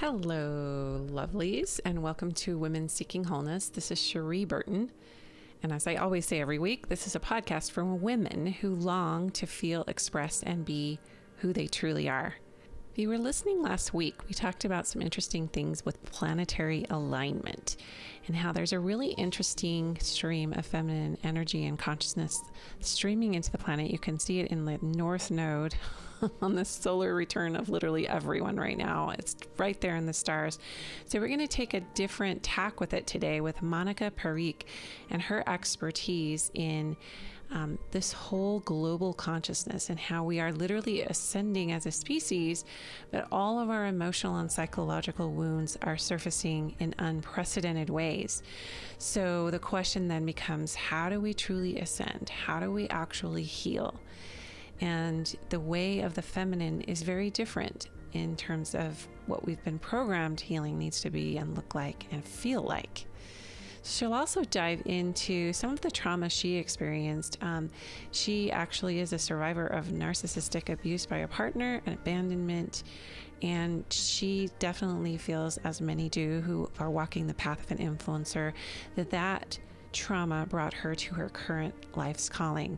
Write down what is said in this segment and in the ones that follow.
Hello, lovelies, and welcome to Women Seeking Wholeness. This is Cherie Burton. And as I always say every week, this is a podcast for women who long to feel, express, and be who they truly are. If you were listening last week, we talked about some interesting things with planetary alignment and how there's a really interesting stream of feminine energy and consciousness streaming into the planet. You can see it in the North Node on the solar return of literally everyone right now. It's right there in the stars. So we're going to take a different tack with it today with Monica Parikh and her expertise in this whole global consciousness and how we are literally ascending as a species, but all of our emotional and psychological wounds are surfacing in unprecedented ways. So the question then becomes, how do we truly ascend? How do we actually heal? And the way of the feminine is very different in terms of what we've been programmed healing needs to be and look like and feel like. She'll also dive into some of the trauma she experienced. She actually is a survivor of narcissistic abuse by a partner and abandonment. And she definitely feels, as many do who are walking the path of an influencer, that trauma brought her to her current life's calling.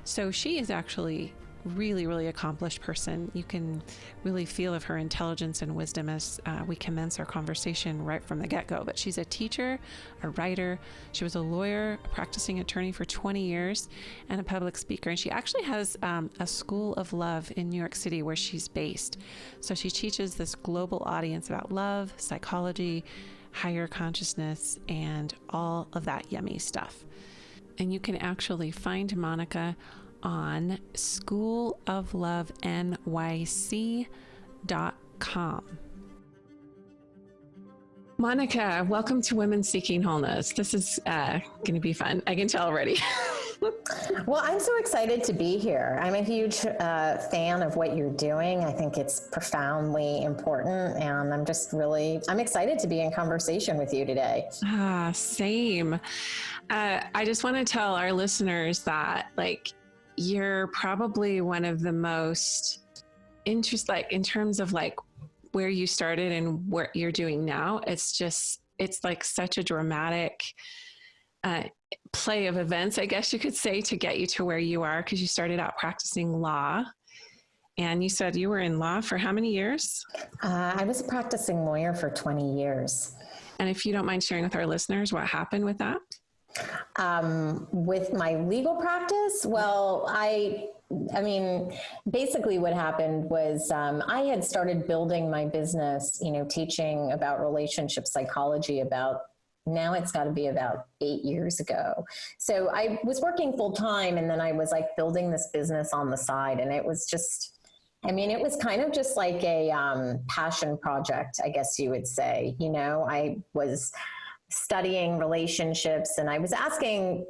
So she is actually really accomplished person. You can really feel of her intelligence and wisdom as we commence our conversation right from the get-go. But she's a teacher, a writer. She was a lawyer, a practicing attorney for 20 years, and a public speaker. And she actually has a school of love in New York City where she's based. So she teaches this global audience about love, psychology, higher consciousness, and all of that yummy stuff. And you can actually find Monica on schooloflovanyc.com. Monica, welcome to Women Seeking Wholeness. This is going to be fun. I can tell already. Well, I'm so excited to be here. I'm a huge fan of what you're doing. I think it's profoundly important, and I'm excited to be in conversation with you today. Same. I just want to tell our listeners that, you're probably one of the most in terms of where you started and what you're doing now. It's like such a dramatic play of events, I guess you could say, to get you to where you are, because you started out practicing law. And you said you were in law for how many years? I was a practicing lawyer for 20 years. And if you don't mind sharing with our listeners what happened with that? With my legal practice, well, I mean, basically what happened was I had started building my business, teaching about relationship psychology now it's got to be about 8 years ago. So I was working full time, and then I was building this business on the side, and it was it was kind of just like a passion project, I guess you would say. I was studying relationships, and I was asking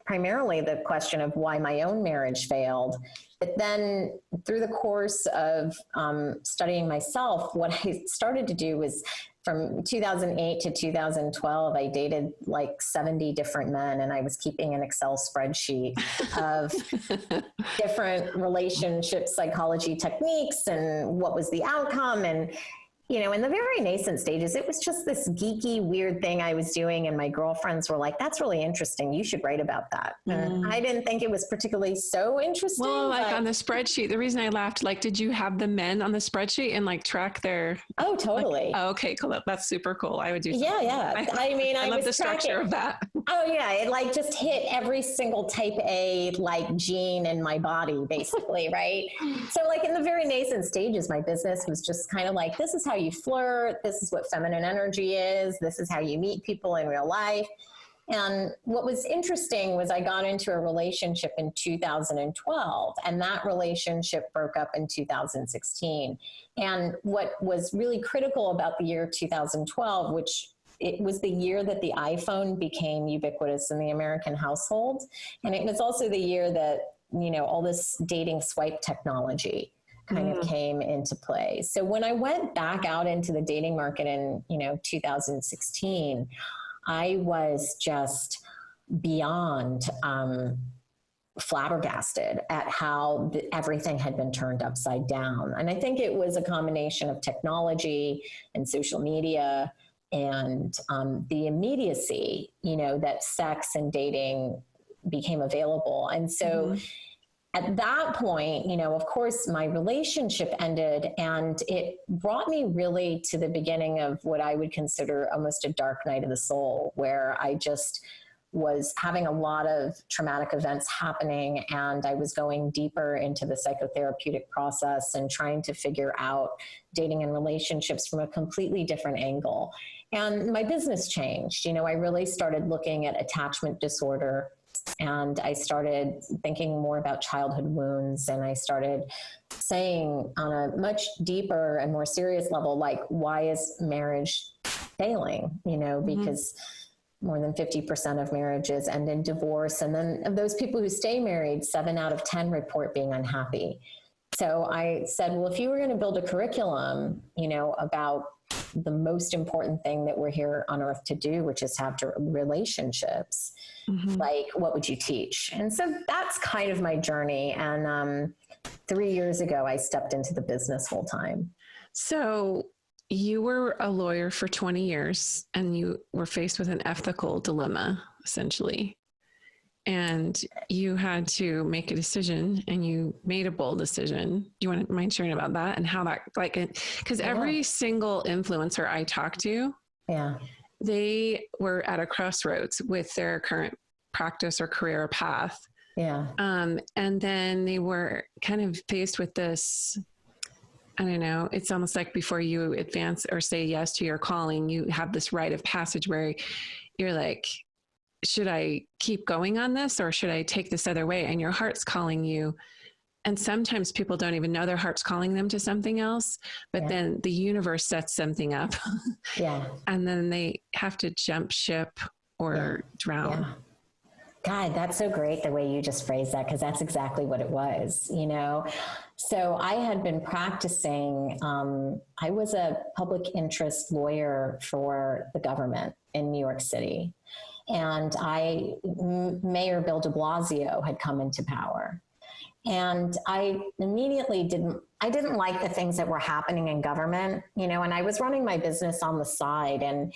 primarily the question of why my own marriage failed. But then through the course of studying myself, what I started to do was, from 2008 to 2012, I dated 70 different men, and I was keeping an Excel spreadsheet of different relationship psychology techniques and what was the outcome. And in the very nascent stages, it was just this geeky, weird thing I was doing. And my girlfriends were like, that's really interesting. You should write about that. And I didn't think it was particularly so interesting. Well, on the spreadsheet, the reason I laughed, did you have the men on the spreadsheet and track their... Oh, totally. Okay, cool. That's super cool. I would do something. Yeah. I love the structure of that. Oh yeah. It just hit every single type A, gene in my body, basically. Right. So in the very nascent stages, my business was just kind of this is how you flirt. This is what feminine energy is. This is how you meet people in real life. And what was interesting was I got into a relationship in 2012, and that relationship broke up in 2016. And what was really critical about the year 2012, which it was the year that the iPhone became ubiquitous in the American household. And it was also the year that, all this dating swipe technology kind of came into play. So when I went back out into the dating market in, 2016, I was just beyond flabbergasted at how everything had been turned upside down. And I think it was a combination of technology and social media and the immediacy, that sex and dating became available. And so at that point, of course, my relationship ended, and it brought me really to the beginning of what I would consider almost a dark night of the soul, where I just was having a lot of traumatic events happening, and I was going deeper into the psychotherapeutic process and trying to figure out dating and relationships from a completely different angle. And my business changed. I really started looking at attachment disorder, and I started thinking more about childhood wounds, and I started saying on a much deeper and more serious level, like, why is marriage failing? Because more than 50% of marriages end in divorce. And then of those people who stay married, 7 out of 10 report being unhappy. So I said, well, if you were going to build a curriculum, about the most important thing that we're here on earth to do, which is to have relationships, like, what would you teach? And so that's kind of my journey. And 3 years ago, I stepped into the business full time. So you were a lawyer for 20 years and you were faced with an ethical dilemma, essentially. And you had to make a decision, and you made a bold decision. Do you want to mind sharing about that and how that, because every single influencer I talked to, they were at a crossroads with their current practice or career path. And then they were kind of faced with this, I don't know, it's almost like before you advance or say yes to your calling, you have this rite of passage where you're like, should I keep going on this, or should I take this other way? And your heart's calling you. And sometimes people don't even know their heart's calling them to something else, but then the universe sets something up. And then they have to jump ship or drown. God, that's so great the way you just phrased that, because that's exactly what it was, So I had been practicing, I was a public interest lawyer for the government in New York City. And Mayor Bill de Blasio had come into power. And I immediately didn't like the things that were happening in government, and I was running my business on the side. And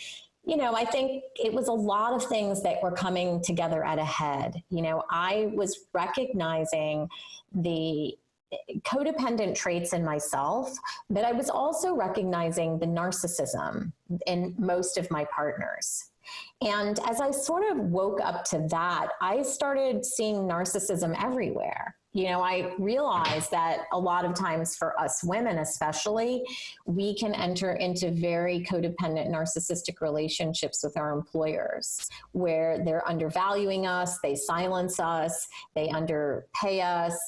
I think it was a lot of things that were coming together at a head. I was recognizing the codependent traits in myself, but I was also recognizing the narcissism in most of my partners. And as I sort of woke up to that, I started seeing narcissism everywhere. I realized that a lot of times for us women, especially, we can enter into very codependent narcissistic relationships with our employers, where they're undervaluing us, they silence us, they underpay us.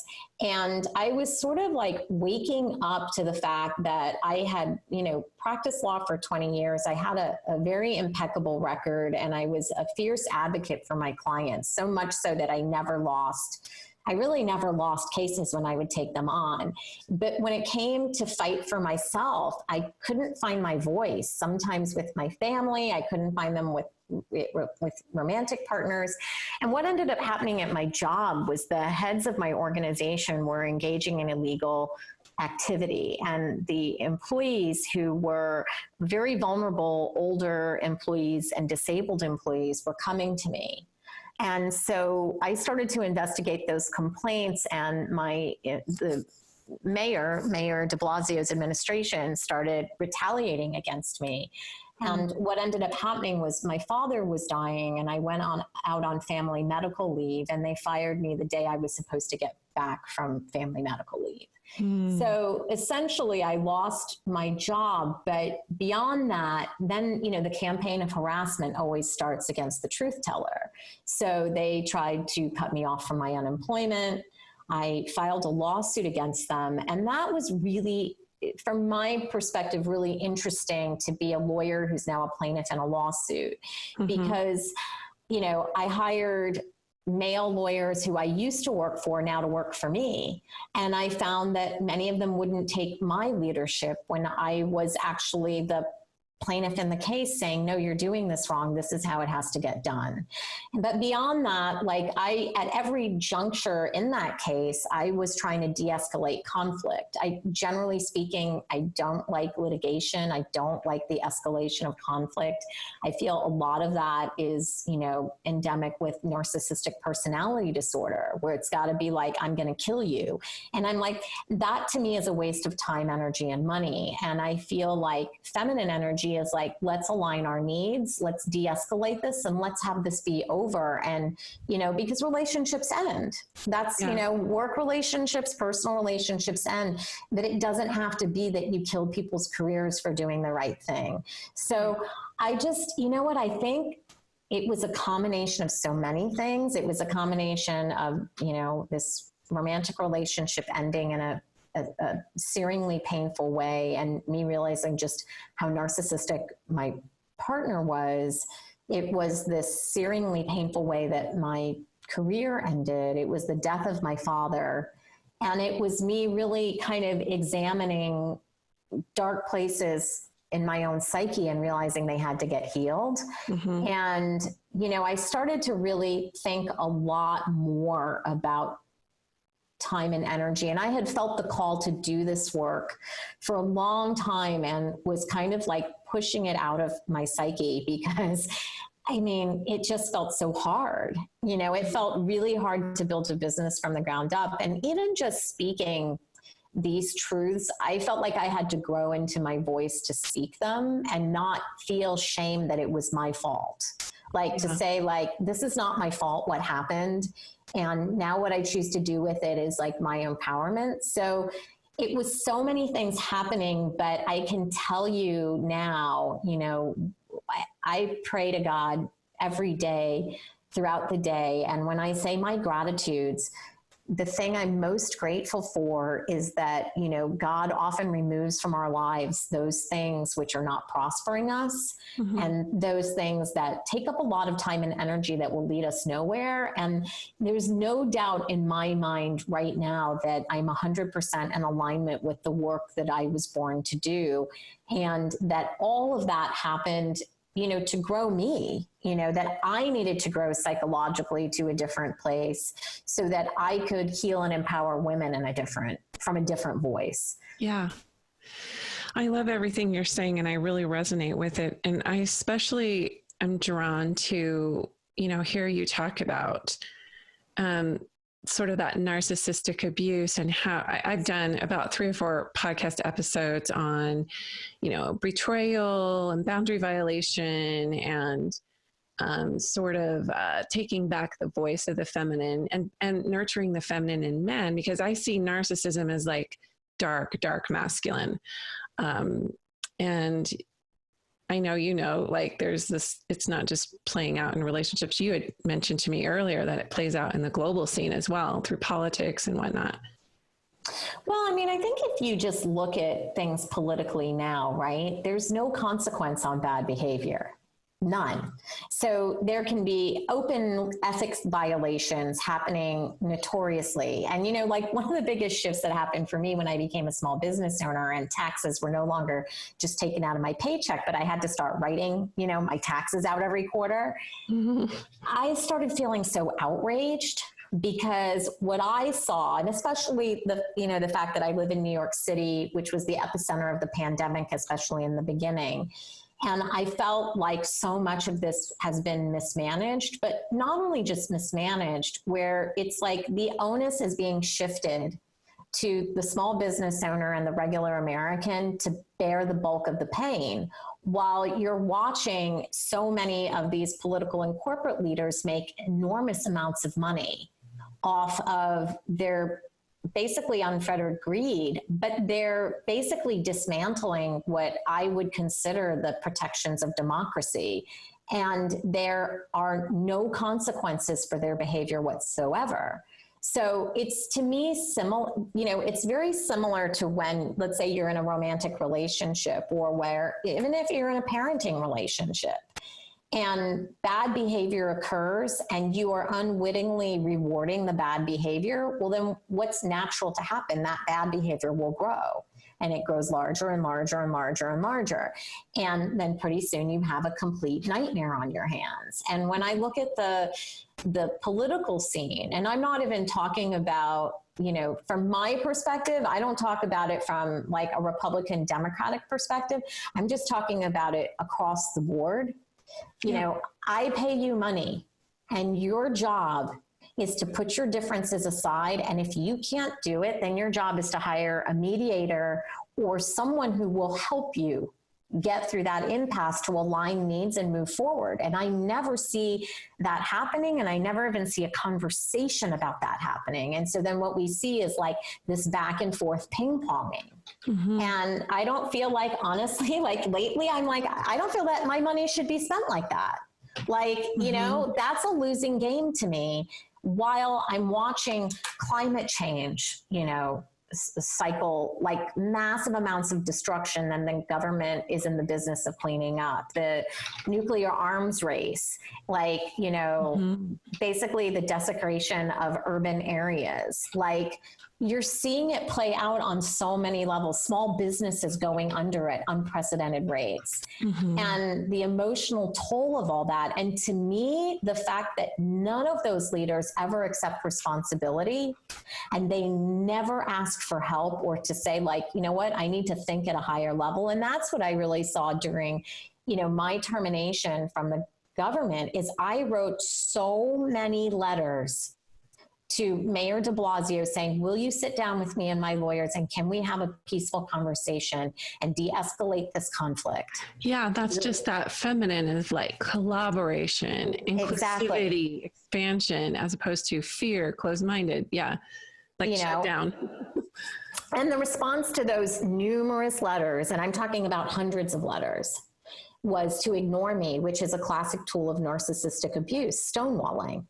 And I was sort of like waking up to the fact that I had, practiced law for 20 years. I had a very impeccable record, and I was a fierce advocate for my clients, so much so that I really never lost cases when I would take them on. But when it came to fight for myself, I couldn't find my voice. Sometimes with my family, I couldn't find them with romantic partners. And what ended up happening at my job was the heads of my organization were engaging in illegal activity, and the employees who were very vulnerable, older employees and disabled employees, were coming to me. And so I started to investigate those complaints, and the Mayor de Blasio's administration started retaliating against me. And what ended up happening was my father was dying, and I went out on family medical leave, and they fired me the day I was supposed to get back from family medical leave. So essentially I lost my job, but beyond that, then, the campaign of harassment always starts against the truth teller. So they tried to cut me off from my unemployment. I filed a lawsuit against them. And that was really, from my perspective, really interesting to be a lawyer who's now a plaintiff in a lawsuit, because, I hired male lawyers who I used to work for now to work for me. And I found that many of them wouldn't take my leadership when I was actually the plaintiff in the case saying, no, you're doing this wrong. This is how it has to get done. But beyond that, like at every juncture in that case, I was trying to de-escalate conflict. Generally speaking, I don't like litigation. I don't like the escalation of conflict. I feel a lot of that is, endemic with narcissistic personality disorder, where it's got to be like, I'm going to kill you. And I'm like, that to me is a waste of time, energy, and money. And I feel like feminine energy is like, let's align our needs, let's de-escalate this, and let's have this be over. And, because relationships end. That's, work relationships, personal relationships end, but it doesn't have to be that you kill people's careers for doing the right thing. So I just, I think it was a combination of so many things. It was a combination of, this romantic relationship ending in a searingly painful way, and me realizing just how narcissistic my partner was. It was this searingly painful way that my career ended. It was the death of my father. And it was me really kind of examining dark places in my own psyche and realizing they had to get healed. Mm-hmm. And, I started to really think a lot more about time and energy. And I had felt the call to do this work for a long time and was kind of like pushing it out of my psyche because it just felt so hard. It felt really hard to build a business from the ground up. And even just speaking these truths, I felt like I had to grow into my voice to speak them and not feel shame that it was my fault. To say like, this is not my fault, what happened. And now what I choose to do with it is like my empowerment. So it was so many things happening, but I can tell you now, I pray to God every day throughout the day. And when I say my gratitudes, the thing I'm most grateful for is that, God often removes from our lives those things which are not prospering us, mm-hmm. and those things that take up a lot of time and energy that will lead us nowhere. And there's no doubt in my mind right now that I'm 100% in alignment with the work that I was born to do. And that all of that happened to grow me, that I needed to grow psychologically to a different place so that I could heal and empower women from a different voice. Yeah. I love everything you're saying and I really resonate with it. And I especially am drawn to, hear you talk about, sort of that narcissistic abuse and how I've done about 3 or 4 podcast episodes on, betrayal and boundary violation and sort of taking back the voice of the feminine and nurturing the feminine in men, because I see narcissism as like dark masculine. And I know, like there's this, it's not just playing out in relationships. You had mentioned to me earlier that it plays out in the global scene as well through politics and whatnot. Well, I think if you just look at things politically now, right, there's no consequence on bad behavior. None. So there can be open ethics violations happening notoriously. And, like one of the biggest shifts that happened for me when I became a small business owner and taxes were no longer just taken out of my paycheck, but I had to start writing, my taxes out every quarter. Mm-hmm. I started feeling so outraged because what I saw, and especially the fact that I live in New York City, which was the epicenter of the pandemic, especially in the beginning. And I felt like so much of this has been mismanaged, but not only just mismanaged, where it's like the onus is being shifted to the small business owner and the regular American to bear the bulk of the pain, while you're watching so many of these political and corporate leaders make enormous amounts of money off of their basically unfettered greed, but they're basically dismantling what I would consider the protections of democracy. And there are no consequences for their behavior whatsoever. So it's, to me, similar, it's very similar to when, let's say you're in a romantic relationship, or where, even if you're in a parenting relationship, and bad behavior occurs and you are unwittingly rewarding the bad behavior, well, then what's natural to happen? That bad behavior will grow. and it grows larger and larger and larger and larger. And then pretty soon you have a complete nightmare on your hands. And when I look at the political scene, and I'm not even talking about, you know, from my perspective, I don't talk about it from like a Republican Democratic perspective. I'm just talking about it across the board. You know, I pay you money and your job is to put your differences aside. And if you can't do it, then your job is to hire a mediator or someone who will help you get through that impasse to align needs and move forward. And I never see that happening. And I never even see a conversation about that happening. And so then what we see is like this back and forth ping ponging. Mm-hmm. And I don't feel like, honestly, like lately, I'm like, I don't feel that my money should be spent like that. Like, you know, that's a losing game to me while I'm watching climate change, you know, cycle like massive amounts of destruction, and the government is in the business of cleaning up. The nuclear arms race, like, you know, basically the desecration of urban areas. Like, you're seeing it play out on so many levels, small businesses going under at unprecedented rates, and the emotional toll of all that. And to me, the fact that none of those leaders ever accept responsibility, and they never ask for help or to say, like, you know what, I need to think at a higher level. And that's what I really saw during, you know, my termination from the government. Is I wrote so many letters to Mayor de Blasio saying, will you sit down with me and my lawyers, and can we have a peaceful conversation and de-escalate this conflict? Yeah, that's just that feminine is like collaboration, inclusivity, expansion, as opposed to fear, closed-minded. Yeah, like shut down. And the response to those numerous letters, and I'm talking about hundreds of letters, was to ignore me, which is a classic tool of narcissistic abuse, stonewalling.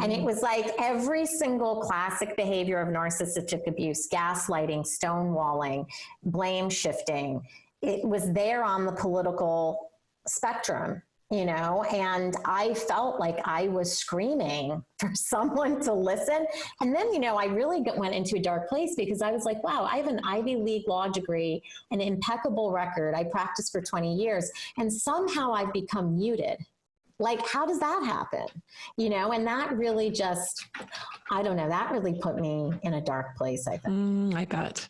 And it was like every single classic behavior of narcissistic abuse: gaslighting, stonewalling, blame shifting. It was there on the political spectrum, you know, and I felt like I was screaming for someone to listen. And then, you know, I really went into a dark place because I was like, wow, I have an Ivy League law degree, an impeccable record. I practiced for 20 years, and somehow I've become muted. Like, how does that happen? You know, and that really just, I don't know, that really put me in a dark place, I think. I bet.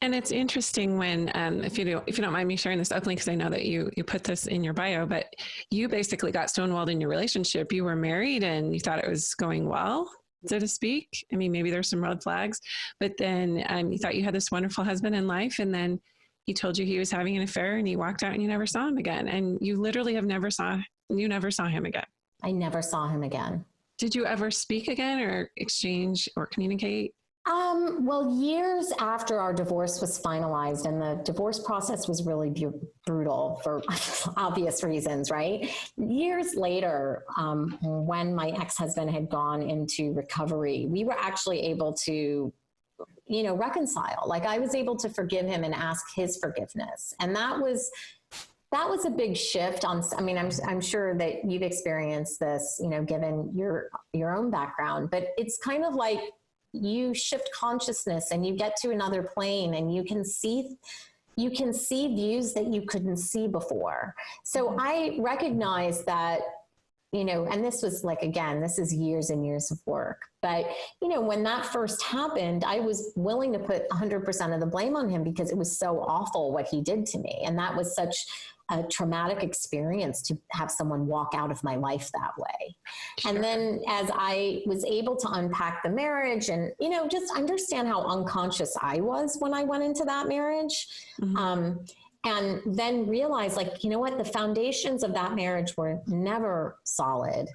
And it's interesting when, if you don't mind me sharing this openly, because I know that you put this in your bio, but you basically got stonewalled in your relationship. You were married and you thought it was going well, so to speak. I mean, maybe there's some red flags, but then you thought you had this wonderful husband in life, and then he told you he was having an affair, and he walked out and you never saw him again. And you literally you never saw him again. I never saw him again. Did you ever speak again or exchange or communicate? Well, years after our divorce was finalized, and the divorce process was really brutal for obvious reasons, right? Years later, when my ex-husband had gone into recovery, we were actually able to, you know, reconcile. Like, I was able to forgive him and ask his forgiveness. And that was a big shift I mean, I'm sure that you've experienced this, you know, given your own background, but it's kind of like you shift consciousness and you get to another plane, and you can see views that you couldn't see before. So I recognize that, you know, and this was like, again, this is years and years of work. But, you know, when that first happened, I was willing to put 100% of the blame on him because it was so awful what he did to me. And that was such a traumatic experience to have someone walk out of my life that way. Sure. And then as I was able to unpack the marriage and, you know, just understand how unconscious I was when I went into that marriage, and then realize, like, you know what, the foundations of that marriage were never solid.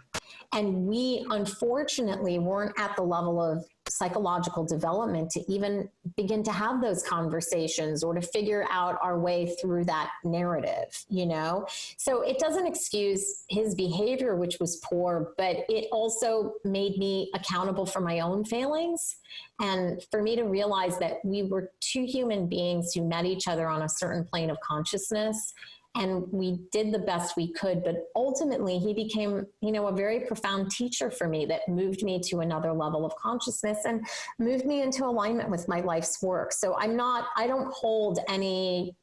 And we unfortunately weren't at the level of psychological development to even begin to have those conversations or to figure out our way through that narrative, you know? So it doesn't excuse his behavior, which was poor, but it also made me accountable for my own failings. And for me to realize that we were two human beings who met each other on a certain plane of consciousness, and we did the best we could. But ultimately he became, a very profound teacher for me that moved me to another level of consciousness and moved me into alignment with my life's work. So I don't hold any,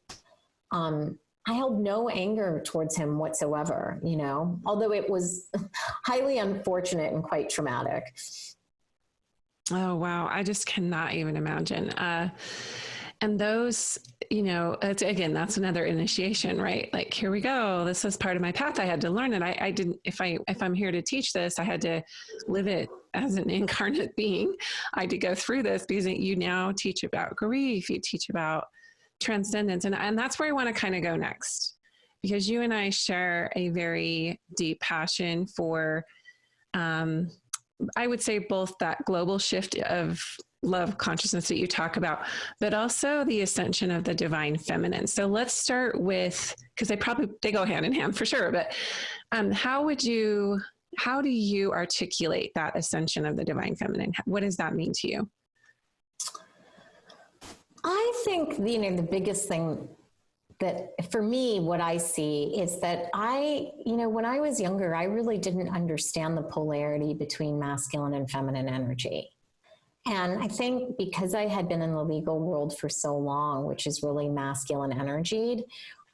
I held no anger towards him whatsoever, although it was highly unfortunate and quite traumatic. Oh, wow. I just cannot even imagine. And those, again, that's another initiation, right? Like, here we go. This is part of my path. I had to learn it. I didn't, if I'm here to teach this, I had to live it as an incarnate being. I had to go through this because you now teach about grief, you teach about transcendence. And that's where I want to kind of go next, because you and I share a very deep passion for, I would say both that global shift of love consciousness that you talk about, but also the ascension of the divine feminine. So let's start with, because they go hand in hand for sure, but how do you articulate that ascension of the divine feminine? What does that mean to you? I think, the biggest thing that for me, what I see is that when I was younger, I really didn't understand the polarity between masculine and feminine energy. And I think because I had been in the legal world for so long, which is really masculine energied,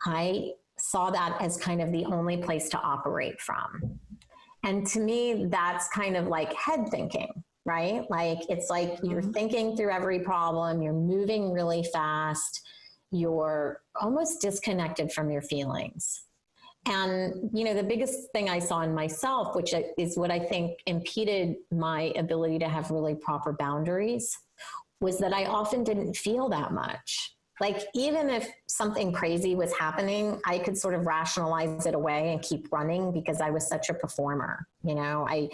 I saw that as kind of the only place to operate from. And to me, that's kind of like head thinking, right? Like, it's like you're thinking through every problem, you're moving really fast, you're almost disconnected from your feelings. And, the biggest thing I saw in myself, which is what I think impeded my ability to have really proper boundaries, was that I often didn't feel that much. Like, even if something crazy was happening, I could sort of rationalize it away and keep running because I was such a performer. I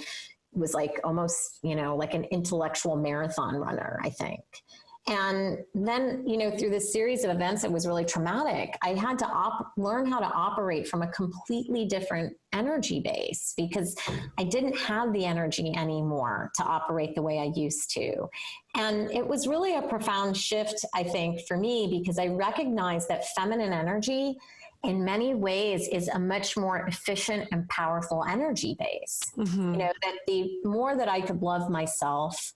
was like almost, like an intellectual marathon runner, I think. And then, through this series of events, it was really traumatic. I had to learn how to operate from a completely different energy base because I didn't have the energy anymore to operate the way I used to. And it was really a profound shift, I think, for me, because I recognized that feminine energy in many ways is a much more efficient and powerful energy base. Mm-hmm. That the more that I could love myself,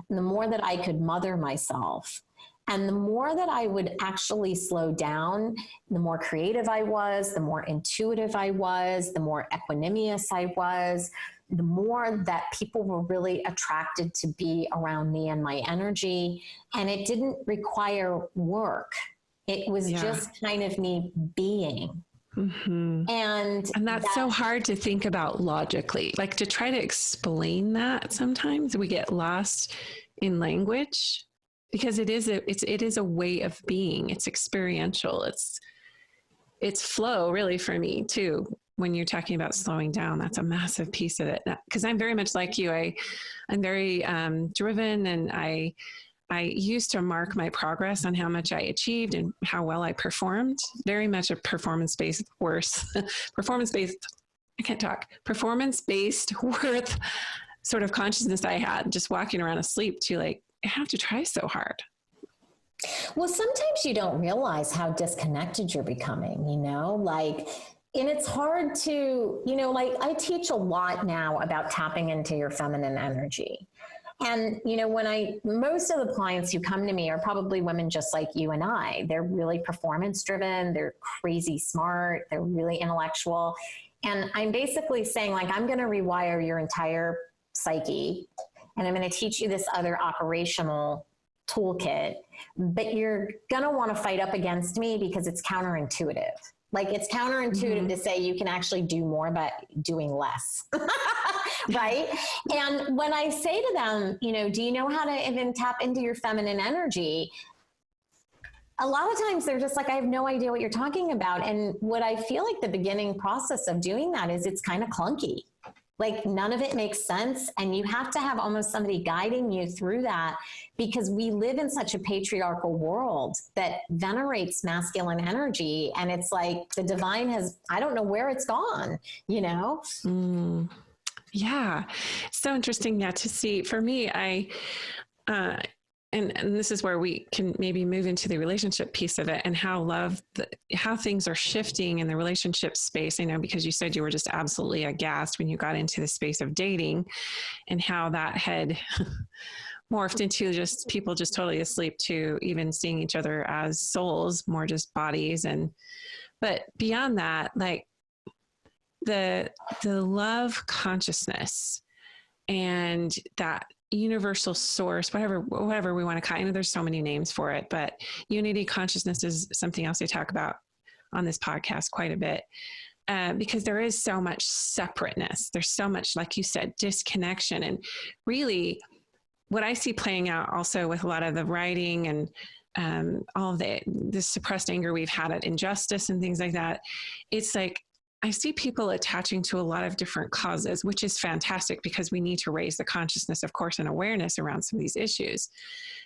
the more that I could mother myself, and the more that I would actually slow down, the more creative I was, the more intuitive I was, the more equanimous I was, the more that people were really attracted to be around me and my energy. And it didn't require work. It was just kind of me being. Mm-hmm. And that's so hard to think about logically, like to try to explain that. Sometimes we get lost in language because it is a way of being. It's experiential. It's flow really for me too. When you're talking about slowing down, that's a massive piece of it. Because I'm very much like you. I'm very driven, and I used to mark my progress on how much I achieved and how well I performed. Very much a performance-based worth sort of consciousness I had, just walking around asleep to like, I have to try so hard. Well, sometimes you don't realize how disconnected you're becoming, and it's hard to, I teach a lot now about tapping into your feminine energy. And, most of the clients who come to me are probably women just like you and I. They're really performance driven. They're crazy smart. They're really intellectual. And I'm basically saying, like, I'm going to rewire your entire psyche, and I'm going to teach you this other operational toolkit, but you're going to want to fight up against me because it's counterintuitive. Like, it's counterintuitive to say you can actually do more by doing less. Right. And when I say to them, do you know how to even tap into your feminine energy? A lot of times they're just like, I have no idea what you're talking about. And what I feel like the beginning process of doing that is it's kind of clunky. Like, none of it makes sense. And you have to have almost somebody guiding you through that, because we live in such a patriarchal world that venerates masculine energy. And it's like the divine I don't know where it's gone, Yeah. So interesting. Yeah. To see, for me, and and this is where we can maybe move into the relationship piece of it, and how how things are shifting in the relationship space. I know, because you said you were just absolutely aghast when you got into the space of dating, and how that had morphed into just people just totally asleep to even seeing each other as souls, more just bodies. But beyond that, like the love consciousness and that universal source, whatever we want to call it. I know there's so many names for it, but unity consciousness is something else I talk about on this podcast quite a bit, because there is so much separateness. There's so much, like you said, disconnection. And really what I see playing out also with a lot of the writing and all of the suppressed anger we've had at injustice and things like that, it's like, I see people attaching to a lot of different causes, which is fantastic, because we need to raise the consciousness, of course, and awareness around some of these issues.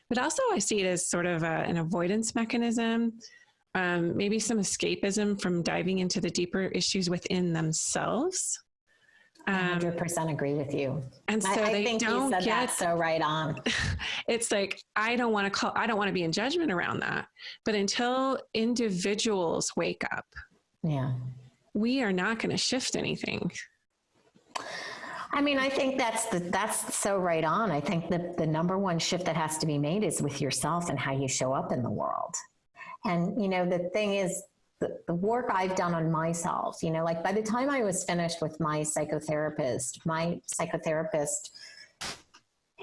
But also I see it as sort of an avoidance mechanism, maybe some escapism from diving into the deeper issues within themselves. 100% agree with you. And so I they think don't you said get that so right on. It's like, I don't want to be in judgment around that. But until individuals wake up, yeah, we are not going to shift anything. I mean, I think that's so right on. I think the number one shift that has to be made is with yourself and how you show up in the world. And, you know, the thing is, the work I've done on myself, you know, like by the time I was finished with my psychotherapist,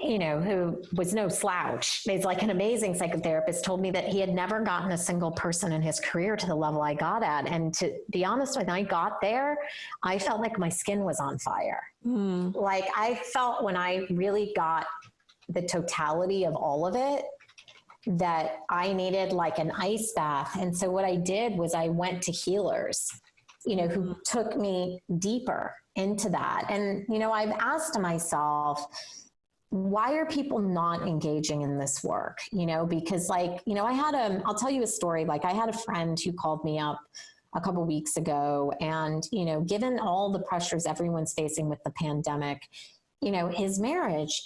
you know, who was no slouch, he's like an amazing psychotherapist, told me that he had never gotten a single person in his career to the level I got at. And to be honest, when I got there, I felt like my skin was on fire. Like I felt, when I really got the totality of all of it, that I needed like an ice bath. And so what I did was I went to healers, you know, who took me deeper into that. And, you know, I've asked myself, why are people not engaging in this work? You know, because like, you know, I'll tell you a story. Like I had a friend who called me up a couple of weeks ago, and, you know, given all the pressures everyone's facing with the pandemic, you know, his marriage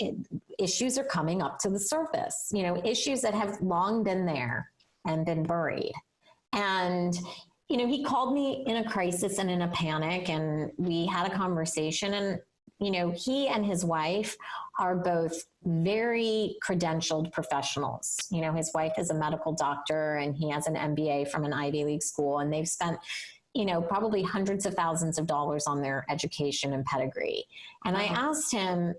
issues are coming up to the surface, you know, issues that have long been there and been buried. And, you know, he called me in a crisis and in a panic, and we had a conversation. And, you know, he and his wife are both very credentialed professionals. You know, his wife is a medical doctor and he has an MBA from an Ivy League school, and they've spent, you know, probably hundreds of thousands of dollars on their education and pedigree. And I asked him,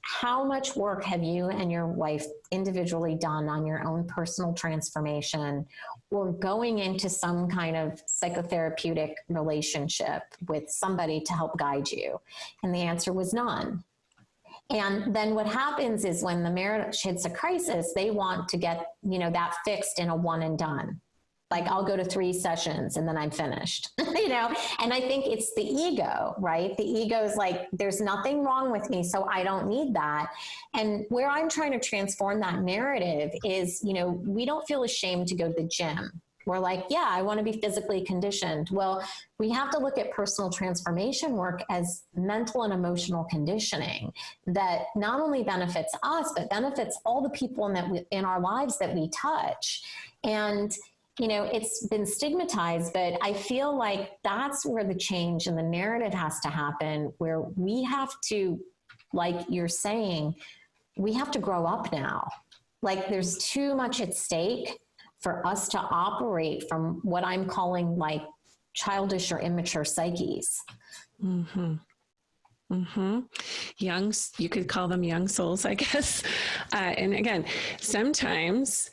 how much work have you and your wife individually done on your own personal transformation, or going into some kind of psychotherapeutic relationship with somebody to help guide you? And the answer was none. And then what happens is when the marriage hits a crisis, they want to get, you know, that fixed in a one and done. Like I'll go to 3 sessions and then I'm finished, you know? And I think it's the ego, right? The ego is like, there's nothing wrong with me, so I don't need that. And where I'm trying to transform that narrative is, you know, we don't feel ashamed to go to the gym. We're like, yeah, I want to be physically conditioned. Well, we have to look at personal transformation work as mental and emotional conditioning that not only benefits us, but benefits all the people in our lives that we touch. And you know, it's been stigmatized, but I feel like that's where the change in the narrative has to happen, where we have to, like you're saying, we have to grow up now. Like there's too much at stake for us to operate from what I'm calling like childish or immature psyches. Mm-hmm. Mm-hmm. Young, you could call them young souls, I guess. And again, sometimes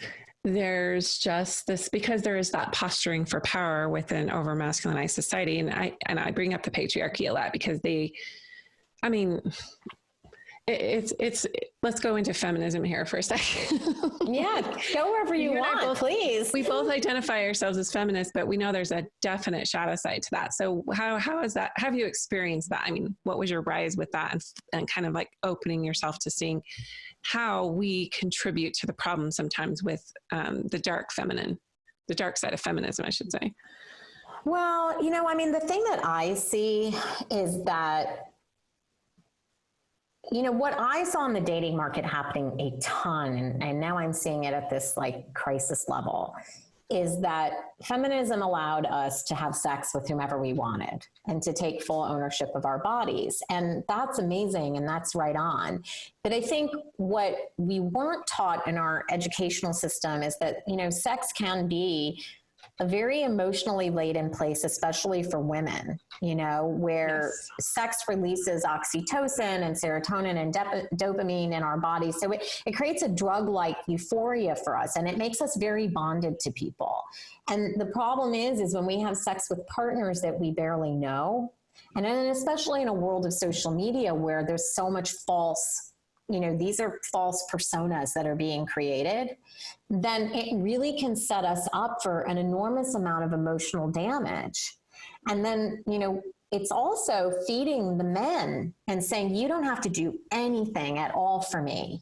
there's just this, because there is that posturing for power within over masculinized society. And I bring up the patriarchy a lot because let's go into feminism here for a second. Yeah, go wherever you want, please. We both identify ourselves as feminists, but we know there's a definite shadow side to that. So how is that? Have you experienced that? I mean, what was your rise with that, and kind of like opening yourself to seeing how we contribute to the problem sometimes with the dark side of feminism, I should say? Well, you know, I mean, the thing that I see is that What I saw in the dating market happening a ton, and now I'm seeing it at this like crisis level, is that feminism allowed us to have sex with whomever we wanted and to take full ownership of our bodies. And that's amazing. And that's right on. But I think what we weren't taught in our educational system is that, sex can be a very emotionally laden place, especially for women, where Yes. sex releases oxytocin and serotonin and dopamine in our bodies. So it creates a drug-like euphoria for us, and it makes us very bonded to people. And the problem is when we have sex with partners that we barely know, and then especially in a world of social media where there's so much false, these are false personas that are being created, then it really can set us up for an enormous amount of emotional damage. And then, it's also feeding the men and saying, you don't have to do anything at all for me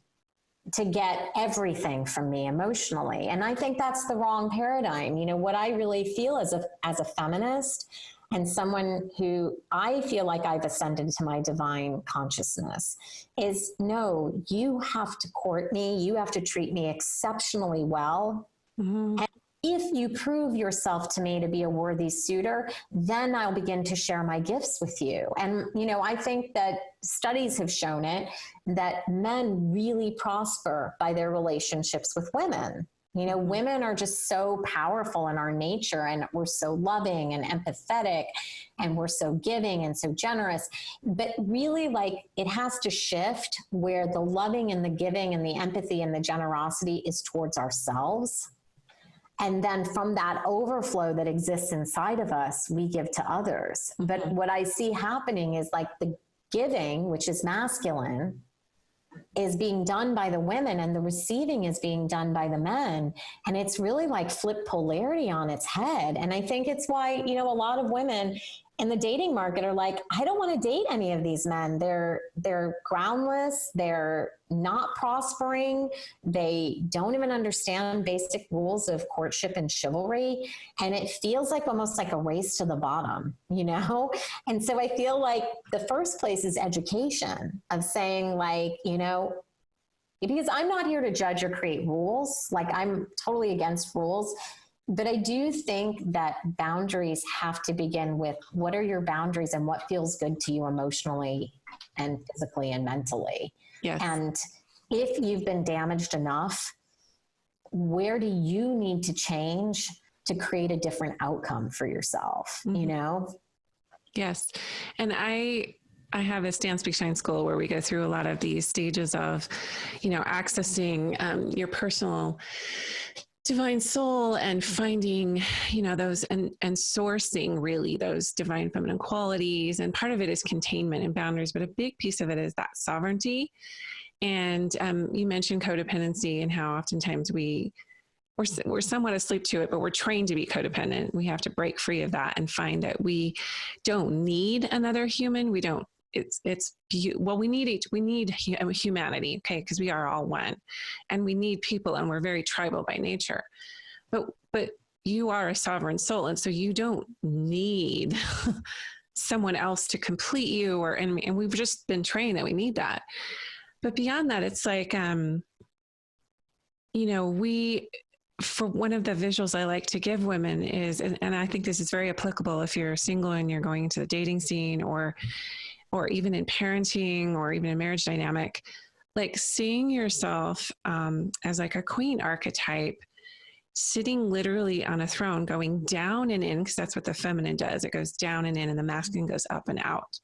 to get everything from me emotionally. And I think that's the wrong paradigm. What I really feel as a feminist and someone who I feel like I've ascended to my divine consciousness is, no, you have to court me. You have to treat me exceptionally well. Mm-hmm. And if you prove yourself to me to be a worthy suitor, then I'll begin to share my gifts with you. And, I think that studies have shown it, that men really prosper by their relationships with women. Women are just so powerful in our nature, and we're so loving and empathetic, and we're so giving and so generous. But really, it has to shift where the loving and the giving and the empathy and the generosity is towards ourselves. And then from that overflow that exists inside of us, we give to others. But what I see happening is the giving, which is masculine, is being done by the women, and the receiving is being done by the men. And it's really flipped polarity on its head. And I think it's why, a lot of women in the dating market are I don't want to date any of these men. They're groundless. They're not prospering. They don't even understand basic rules of courtship and chivalry. And it feels almost like a race to the bottom, And so I feel the first place is education, of saying because I'm not here to judge or create rules. I'm totally against rules. But I do think that boundaries have to begin with, what are your boundaries and what feels good to you emotionally and physically and mentally? Yes. And if you've been damaged enough, where do you need to change to create a different outcome for yourself? Mm-hmm. Yes. And I have a Stand, Speak, Shine school where we go through a lot of these stages of, accessing your personal divine soul and finding, those and sourcing really those divine feminine qualities. And part of it is containment and boundaries, but a big piece of it is that sovereignty. And you mentioned codependency and how oftentimes we're somewhat asleep to it, but we're trained to be codependent. We have to break free of that and find that we don't need another human. We don't. We need humanity, okay, because we are all one, and we need people, and we're very tribal by nature. But you are a sovereign soul, and so you don't need someone else to complete you, and we've just been trained that we need that. But beyond that, it's for one of the visuals I like to give women is, and I think this is very applicable if you're single and you're going into the dating scene, or even in parenting, or even in marriage dynamic, seeing yourself as a queen archetype, sitting literally on a throne, going down and in, because that's what the feminine does. It goes down and in, and the masculine goes up and out.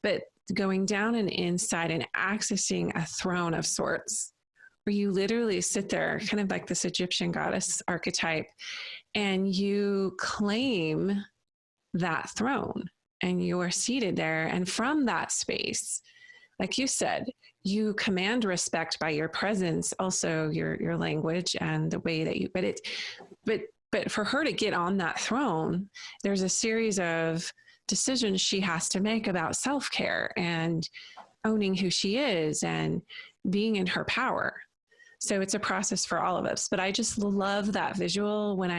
But going down and inside and accessing a throne of sorts, where you literally sit there, kind of like this Egyptian goddess archetype, and you claim that throne. And you are seated there. And from that space, like you said, you command respect by your presence, also your language and the way that you, but for her to get on that throne, there's a series of decisions she has to make about self-care and owning who she is and being in her power. So it's a process for all of us. But I just love that visual when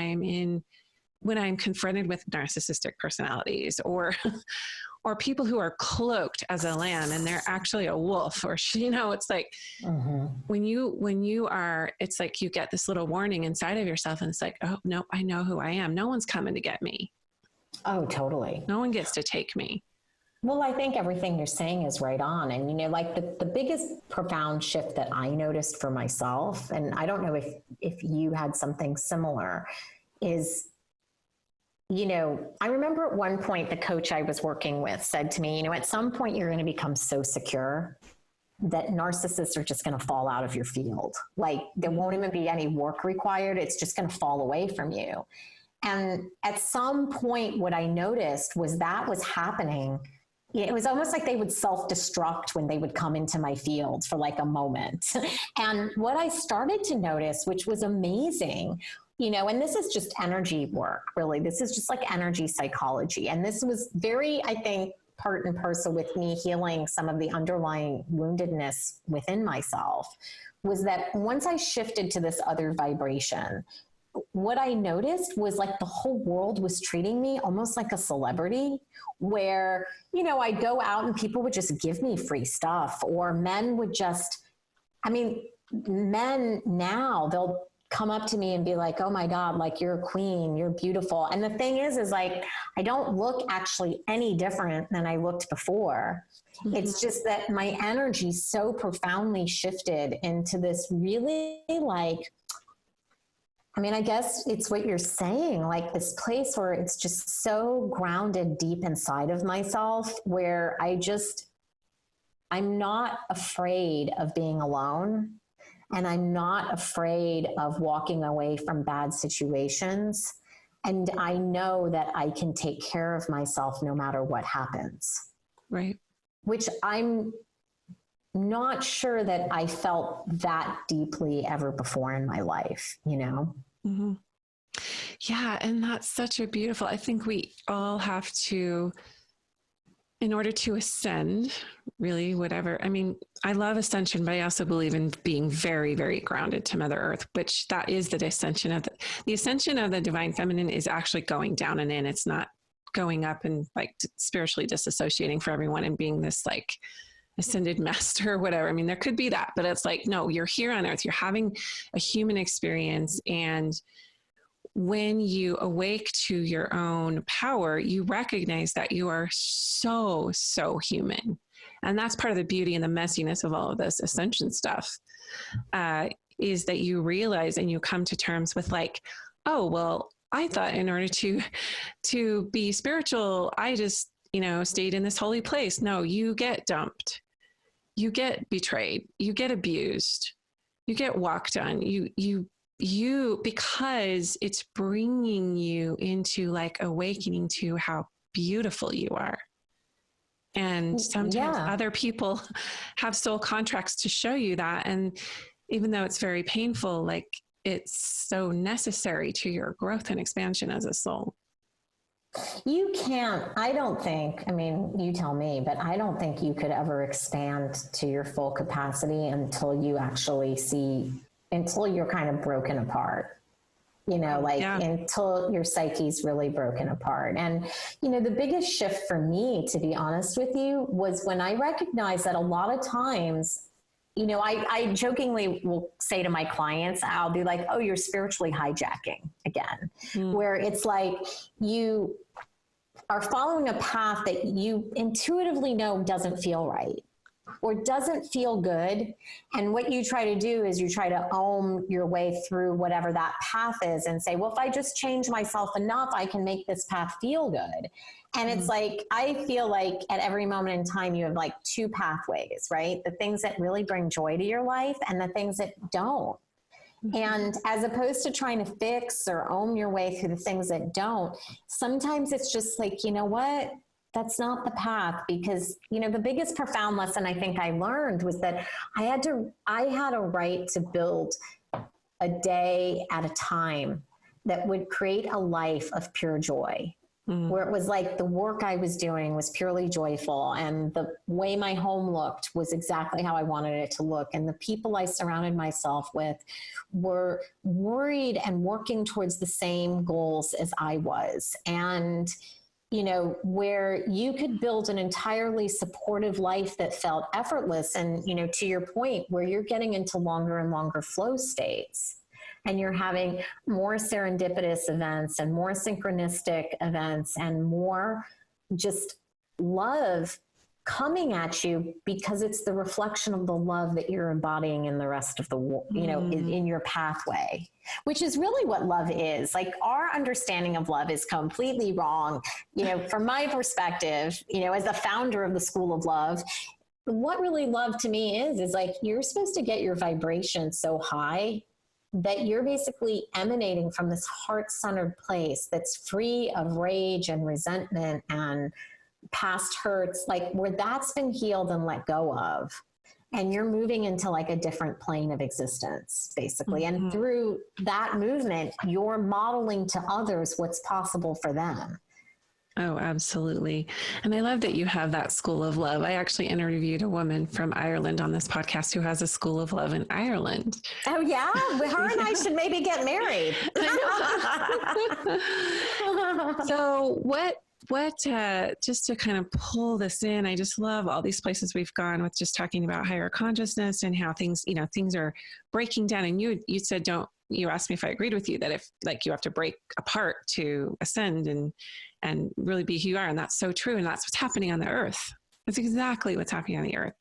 I'm confronted with narcissistic personalities, or or people who are cloaked as a lamb and they're actually a wolf, or, you know, it's like when you are, it's like you get this little warning inside of yourself and it's like, oh no, I know who I am. No one's coming to get me. Oh, totally. No one gets to take me. Well, I think everything you're saying is right on. And, you know, like the biggest profound shift that I noticed for myself, and I don't know if you had something similar, is, you know, I remember at one point the coach I was working with said to me, you know, at some point you're going to become so secure that narcissists are just going to fall out of your field. Like there won't even be any work required. It's just going to fall away from you. And at some point, what I noticed was that was happening. It was almost like they would self-destruct when they would come into my field for like a moment. And what I started to notice, which was amazing, you know, and this is just energy work, really. This is just like energy psychology. And this was very, I think, part and parcel with me healing some of the underlying woundedness within myself, was that once I shifted to this other vibration, what I noticed was like the whole world was treating me almost like a celebrity, where, you know, I'd go out and people would just give me free stuff, or men would just, I mean, men now, they'll come up to me and be like, oh my God, like you're a queen, you're beautiful. And the thing is like, I don't look actually any different than I looked before. It's just that my energy so profoundly shifted into this really like, I mean, I guess it's what you're saying, like this place where it's just so grounded deep inside of myself, where I'm not afraid of being alone, and I'm not afraid of walking away from bad situations. And I know that I can take care of myself no matter what happens. Right. Which I'm not sure that I felt that deeply ever before in my life, you know? Mm-hmm. Yeah. And that's such a beautiful, I think we all have to, in order to ascend, really, whatever. I mean, I love ascension, but I also believe in being very, very grounded to Mother Earth, which that is the ascension of the ascension of the divine feminine is actually going down and in. It's not going up and like spiritually disassociating for everyone and being this like ascended master or whatever. I mean, there could be that, but it's like, no, you're here on earth, you're having a human experience. And when you awake to your own power, you recognize that you are so, so human. And that's part of the beauty and the messiness of all of this ascension stuff, is that you realize and you come to terms with like, oh, well, I thought in order to be spiritual, I just, you know, stayed in this holy place. No, you get dumped, you get betrayed, you get abused, you get walked on, you, because it's bringing you into like awakening to how beautiful you are. And sometimes other people have soul contracts to show you that. And even though it's very painful, like it's so necessary to your growth and expansion as a soul. You can't, I don't think, I mean, you tell me, but I don't think you could ever expand to your full capacity until you actually until you're kind of broken apart, you know, like until your psyche's really broken apart. And, you know, the biggest shift for me, to be honest with you, was when I recognized that a lot of times, you know, I jokingly will say to my clients, I'll be like, oh, you're spiritually hijacking again, where it's like you are following a path that you intuitively know doesn't feel right or doesn't feel good. And what you try to do is you try to own your way through whatever that path is and say, well, if I just change myself enough, I can make this path feel good. And it's like, I feel like at every moment in time, you have like two pathways, right? The things that really bring joy to your life and the things that don't. And as opposed to trying to fix or own your way through the things that don't, sometimes it's just like, you know what? That's not the path. Because, you know, the biggest profound lesson I think I learned was that I had a right to build a day at a time that would create a life of pure joy. Where it was like the work I was doing was purely joyful, and the way my home looked was exactly how I wanted it to look. And the people I surrounded myself with were worried and working towards the same goals as I was. And you know, where you could build an entirely supportive life that felt effortless. And, you know, to your point, where you're getting into longer and longer flow states, and you're having more serendipitous events and more synchronistic events and more just love coming at you, because it's the reflection of the love that you're embodying in the rest of the, you know, in your pathway, which is really what love is. Like, our understanding of love is completely wrong. You know, from my perspective, you know, as the founder of the School of Love, what really love to me is like, you're supposed to get your vibration so high that you're basically emanating from this heart-centered place that's free of rage and resentment and past hurts, like where that's been healed and let go of. And you're moving into like a different plane of existence, basically. Mm-hmm. And through that movement, you're modeling to others what's possible for them. Oh, absolutely. And I love that you have that School of Love. I actually interviewed a woman from Ireland on this podcast who has a School of Love in Ireland. Oh, yeah? Well, her and I should maybe get married. So what, just to kind of pull this in, I just love all these places we've gone with just talking about higher consciousness and how things, you know, things are breaking down. And you said, you asked me if I agreed with you that if like you have to break apart to ascend and really be who you are. And that's so true. And that's what's happening on the earth. That's exactly what's happening on the earth.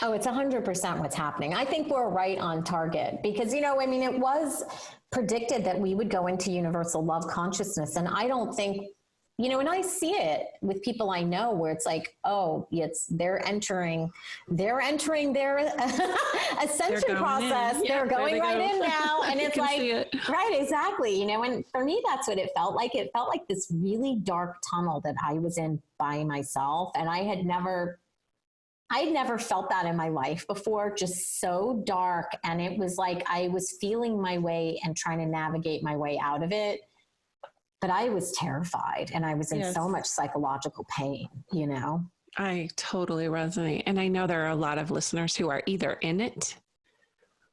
Oh, it's 100% what's happening. I think we're right on target because, you know, I mean, it was predicted that we would go into universal love consciousness. And I don't think, you know, and I see it with people I know where it's like, oh, they're entering their ascension process. They're going right in now. And it's like, right, exactly. You know, and for me, that's what it felt like. It felt like this really dark tunnel that I was in by myself. And I'd never felt that in my life before, just so dark. And it was like, I was feeling my way and trying to navigate my way out of it. But I was terrified and I was in so much psychological pain, you know? I totally resonate. And I know there are a lot of listeners who are either in it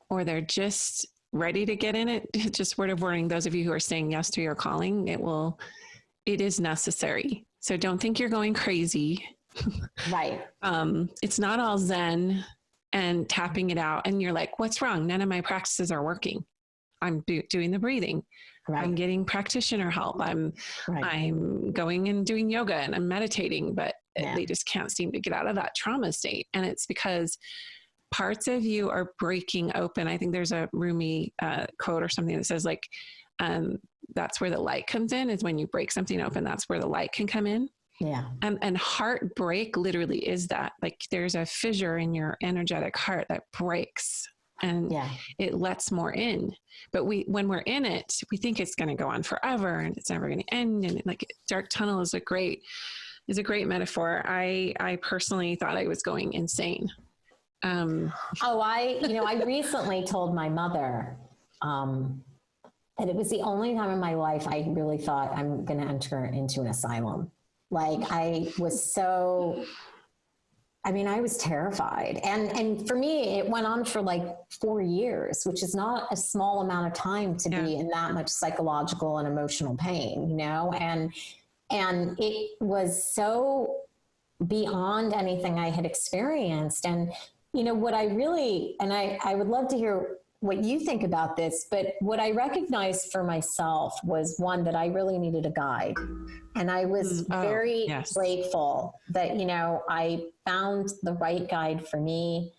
or they're just ready to get in it. Just word of warning, those of you who are saying yes to your calling, it is necessary. So don't think you're going crazy. Right. It's not all Zen and tapping it out. And you're like, what's wrong? None of my practices are working. I'm doing the breathing. Right. I'm getting practitioner help. I'm going and doing yoga and I'm meditating, but they just can't seem to get out of that trauma state. And it's because parts of you are breaking open. I think there's a Rumi quote or something that says like, that's where the light comes in, is when you break something open, that's where the light can come in. Yeah. And heartbreak literally is that. Like there's a fissure in your energetic heart that breaks and it lets more in. But when we're in it, we think it's going to go on forever and it's never going to end. And like dark tunnel is a great metaphor. I personally thought I was going insane. I recently told my mother, that it was the only time in my life I really thought I'm going to enter into an asylum. Like I was terrified. And for me, it went on for like 4 years, which is not a small amount of time to be in that much psychological and emotional pain, you know? And it was so beyond anything I had experienced. And, you know, what I really, and I would love to hear what you think about this, but what I recognized for myself was one, that I really needed a guide. And I was very grateful that, you know, I found the right guide for me.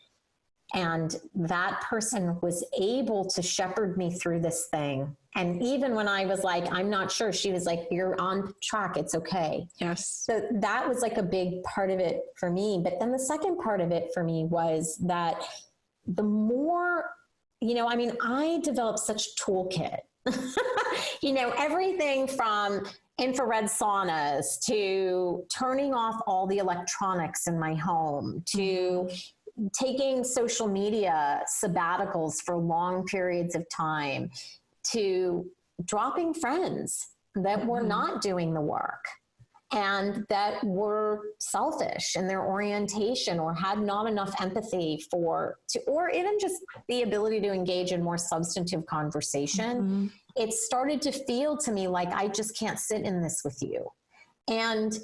And that person was able to shepherd me through this thing. And even when I was like, I'm not sure, she was like, you're on track. It's okay. Yes. So that was like a big part of it for me. But then the second part of it for me was that the more, you know, I mean, I developed such a toolkit, you know, everything from infrared saunas to turning off all the electronics in my home to taking social media sabbaticals for long periods of time to dropping friends that were not doing the work and that were selfish in their orientation or had not enough empathy or even just the ability to engage in more substantive conversation. It started to feel to me like, I just can't sit in this with you. And,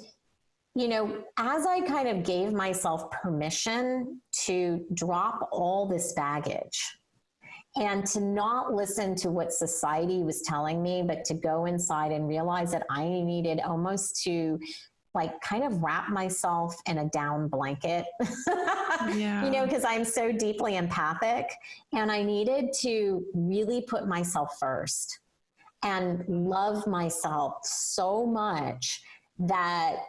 as I kind of gave myself permission to drop all this baggage and to not listen to what society was telling me, but to go inside and realize that I needed almost to kind of wrap myself in a down blanket, because I'm so deeply empathic, and I needed to really put myself first and love myself so much that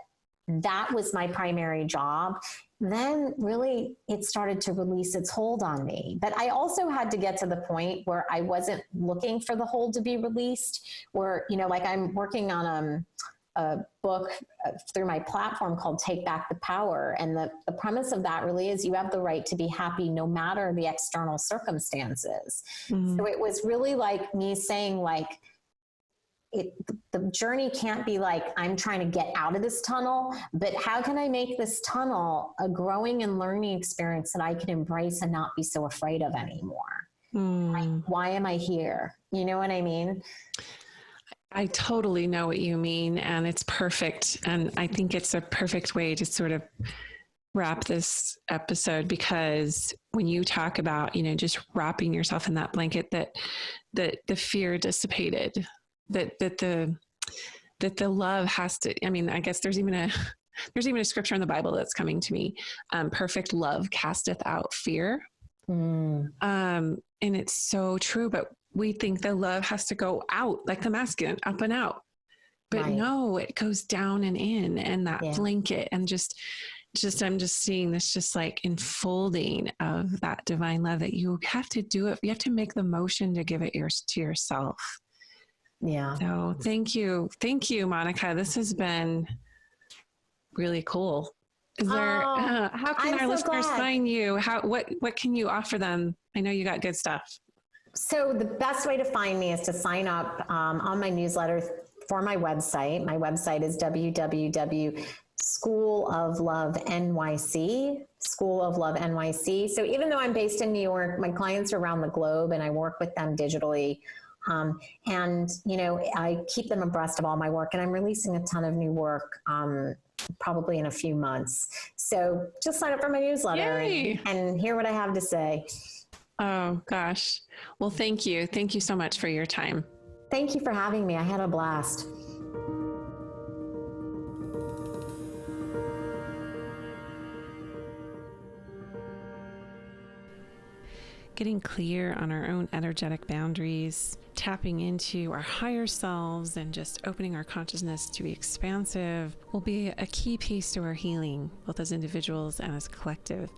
was my primary job. Then really it started to release its hold on me. But I also had to get to the point where I wasn't looking for the hold to be released, where, I'm working on a book through my platform called Take Back the Power. And the premise of that really is you have the right to be happy no matter the external circumstances. Mm-hmm. So it was really like me saying the journey can't be I'm trying to get out of this tunnel, but how can I make this tunnel a growing and learning experience that I can embrace and not be so afraid of anymore? Why am I here? You know what I mean? I totally know what you mean, and it's perfect. And I think it's a perfect way to sort of wrap this episode, because when you talk about, just wrapping yourself in that blanket, that the fear dissipated, that the love has to, I guess there's even a scripture in the Bible that's coming to me. Perfect love casteth out fear. And it's so true, but we think the love has to go out, like the masculine, up and out. But right. No, it goes down and in, and that blanket, and just I'm just seeing this just enfolding of that divine love, that you have to do it. You have to make the motion to give it to yourself. Yeah. So thank you, Monica. This has been really cool. Is there? How can our listeners find you? What can you offer them? I know you got good stuff. So the best way to find me is to sign up on my newsletter for my website. My website is School of Love NYC. So even though I'm based in New York, my clients are around the globe, and I work with them digitally. And I keep them abreast of all my work, and I'm releasing a ton of new work probably in a few months. So just sign up for my newsletter and hear what I have to say. Oh, gosh. Well, thank you. Thank you so much for your time. Thank you for having me. I had a blast. Getting clear on our own energetic boundaries, tapping into our higher selves, and just opening our consciousness to be expansive will be a key piece to our healing, both as individuals and as a collective.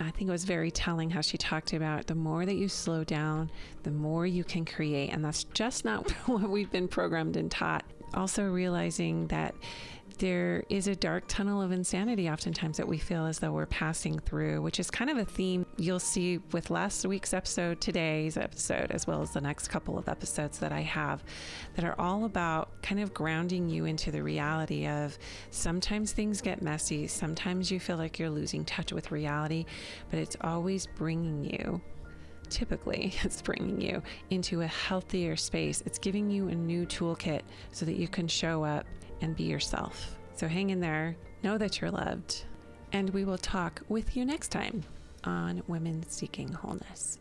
I think it was very telling how she talked about the more that you slow down, the more you can create. And that's just not what we've been programmed and taught. Also realizing that there is a dark tunnel of insanity oftentimes that we feel as though we're passing through, which is kind of a theme you'll see with last week's episode, today's episode, as well as the next couple of episodes that I have, that are all about kind of grounding you into the reality of sometimes things get messy, sometimes you feel like you're losing touch with reality, but it's always bringing you, typically it's bringing you into a healthier space. It's giving you a new toolkit so that you can show up and be yourself. So hang in there, know that you're loved, and we will talk with you next time on Women Seeking Wholeness.